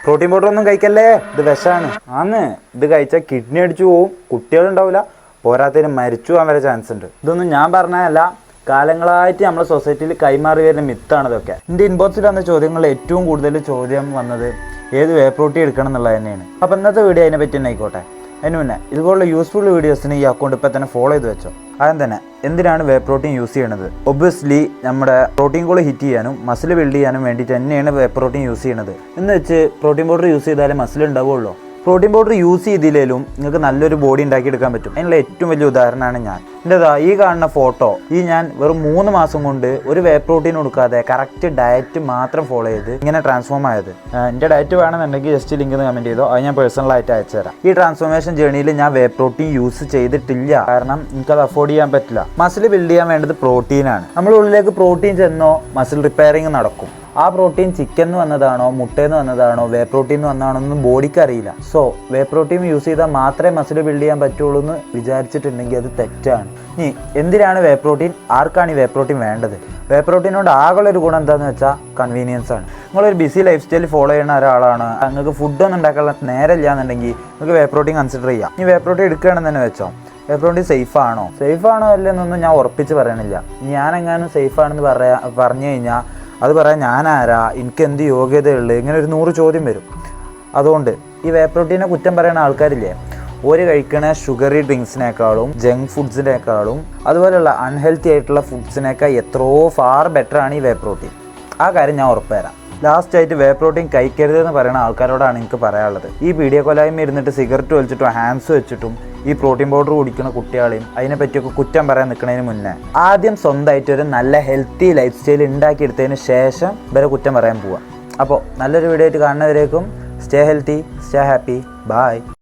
Protein powder ഒന്നും കഴിക്കല്ലേ, ഇത് വിഷമാണ്. ഇത് കഴിച്ചാൽ കിഡ്നി അടിച്ചു പോവും, കുട്ടികളുണ്ടാവില്ല, പോരാത്തതിന് മരിച്ചു പോകാൻ വരെ ചാൻസ് ഉണ്ട്. ഇതൊന്നും ഞാൻ പറഞ്ഞതല്ല, കാലങ്ങളായിട്ട് നമ്മുടെ സൊസൈറ്റിയിൽ കൈമാറി വരുന്ന മിത്താണ് ഇതൊക്കെ. എൻ്റെ ഇൻബോക്സിൽ വന്ന ചോദ്യങ്ങളിൽ ഏറ്റവും കൂടുതൽ ചോദ്യം വന്നത് ഏത് വേ പ്രോട്ടീൻ എടുക്കണം എന്നുള്ളത് തന്നെയാണ്. അപ്പോൾ ഇന്നത്തെ വീഡിയോ അതിനെ പറ്റി തന്നെ ആയിക്കോട്ടെ. അതിന് മുന്നേ ഇതുപോലുള്ള യൂസ്ഫുൾ വീഡിയോസിന് ഈ അക്കൗണ്ട് ഇപ്പോൾ തന്നെ ഫോളോ ചെയ്ത് വെച്ചോ. ആദ്യം തന്നെ എന്തിനാണ് വേ പ്രോട്ടീൻ യൂസ് ചെയ്യണത്? ഒബ്വിയസ്ലി നമ്മുടെ പ്രോട്ടീൻ കോൾ ഹിറ്റ് ചെയ്യാനും മസിൽ ബിൽഡ് ചെയ്യാനും വേണ്ടിയിട്ട് തന്നെയാണ് വേ പ്രോട്ടീൻ യൂസ് ചെയ്യണത്. എന്ന് വെച്ച് പ്രോട്ടീൻ പൗഡർ യൂസ് ചെയ്താലേ മസിൽ ഉണ്ടാവുള്ളൂ. പ്രോട്ടീൻ പൗഡർ യൂസ് ചെയ്തില്ലേലും നിങ്ങൾക്ക് നല്ലൊരു ബോഡി ഉണ്ടാക്കിയെടുക്കാൻ പറ്റും. അതിനുള്ള ഏറ്റവും വലിയ ഉദാഹരണമാണ് ഞാൻ. ഈ കാണുന്ന ഫോട്ടോ ഞാൻ വെറും 3 മാസം കൊണ്ട് ഒരു വേ പ്രോട്ടീൻ കൊടുക്കാതെ കറക്റ്റ് ഡയറ്റ് മാത്രം ഫോളോ ചെയ്ത് ഇങ്ങനെ ട്രാൻസ്ഫോം ആയത്. എൻ്റെ ഡയറ്റ് വേണമെന്നുണ്ടെങ്കിൽ ജസ്റ്റ് ലിങ്ക് കമൻറ്റ് ചെയ്തോ, അത് ഞാൻ പേഴ്സണലായിട്ട് അയച്ചു തരാം. ഈ ട്രാൻസ്ഫോർമേഷൻ ജേർണിയിൽ ഞാൻ വേ പ്രോട്ടീൻ യൂസ് ചെയ്തിട്ടില്ല, കാരണം എനിക്കത് അഫോർഡ് ചെയ്യാൻ പറ്റില്ല. മസിൽ ബിൽഡ് ചെയ്യാൻ വേണ്ടത് പ്രോട്ടീനാണ്. നമ്മുടെ ഉള്ളിലേക്ക് പ്രോട്ടീൻ ചെന്നോ മസിൽ റിപ്പയറിങ് നടക്കും. ആ പ്രോട്ടീൻ ചിക്കൻ വന്നതാണോ മുട്ടേന്ന് വന്നതാണോ വേ പ്രോട്ടീൻ വന്നതാണോ ഒന്നും ബോഡിക്ക് അറിയില്ല. സോ വേ പ്രോട്ടീൻ യൂസ് ചെയ്താൽ മാത്രമേ മസിൽ ബിൽഡ് ചെയ്യാൻ പറ്റുള്ളൂ എന്ന് വിചാരിച്ചിട്ടുണ്ടെങ്കിൽ അത് തെറ്റാണ്. ഇനി എന്തിനാണ് വേ പ്രോട്ടീൻ, ആർക്കാണ് ഈ വേ പ്രോട്ടീൻ വേണ്ടത്? വേ പ്രോട്ടീനോട് ആകെയുള്ളൊരു ഗുണം എന്താണെന്ന് വെച്ചാൽ കൺവീനിയൻസ് ആണ്. നിങ്ങളൊരു ബിസി ലൈഫ് സ്റ്റൈൽ ഫോളോ ചെയ്യുന്ന ഒരാളാണ്, നിങ്ങൾക്ക് ഫുഡൊന്നും ഉണ്ടാക്കാനുള്ള നേരമില്ല എന്നുണ്ടെങ്കിൽ നിങ്ങൾക്ക് വേ പ്രോട്ടീൻ കൺസിഡർ ചെയ്യാം. ഈ വേ പ്രോട്ടീൻ എടുക്കുകയാണെന്ന് തന്നെ വെച്ചോ, വേ പ്രോട്ടീൻ സേഫ് ആണോ അല്ലെന്നൊന്നും ഞാൻ ഉറപ്പിച്ച് പറയണില്ല. ഞാനെങ്ങാനും സേഫ് ആണെന്ന് പറഞ്ഞു കഴിഞ്ഞാൽ അത് പറയാൻ ഞാനാരാ, എനിക്ക് എന്ത് യോഗ്യതയുള്ളൂ, ഇങ്ങനെ ഒരു 100 ചോദ്യം വരും. അതുകൊണ്ട് ഈ വേ പ്രോട്ടീനെ കുറ്റം പറയുന്ന ആൾക്കാരില്ലേ, ഒരു കഴിക്കണ ഷുഗറി ഡ്രിങ്ക്സിനേക്കാളും ജങ്ക് ഫുഡ്സിനേക്കാളും അതുപോലെയുള്ള അൺഹെൽത്തി ആയിട്ടുള്ള ഫുഡ്സിനേക്കാൾ എത്രയോ ഫാർ ബെറ്ററാണ് ഈ വേ പ്രോട്ടീൻ. ആ കാര്യം ഞാൻ ഉറപ്പ് തരാം. ലാസ്റ്റായിട്ട് വേ പ്രോട്ടീൻ കഴിക്കരുതെന്ന് പറയുന്ന ആൾക്കാരോടാണ് എനിക്ക് പറയാനുള്ളത്. ഈ പീഡിയ കൊലായ്മ ഇരുന്നിട്ട് സിഗരറ്റ് വലിച്ചിട്ടും ഹാൻഡ്സ് വെച്ചിട്ടും ഈ പ്രോട്ടീൻ പൗഡർ കുടിക്കുന്ന കുട്ടികളെയും അതിനെ പറ്റിയൊക്കെ കുറ്റം പറയാൻ നിൽക്കുന്നതിന് മുന്നേ ആദ്യം സ്വന്തമായിട്ട് ഒരു നല്ല ഹെൽത്തി ലൈഫ് സ്റ്റൈൽ ഉണ്ടാക്കിയെടുത്തതിന് ശേഷം ഇവരെ കുറ്റം പറയാൻ പോവാം. അപ്പോൾ നല്ലൊരു വീഡിയോ ആയിട്ട് കാണുന്നവരേക്കും stay healthy, stay happy, by.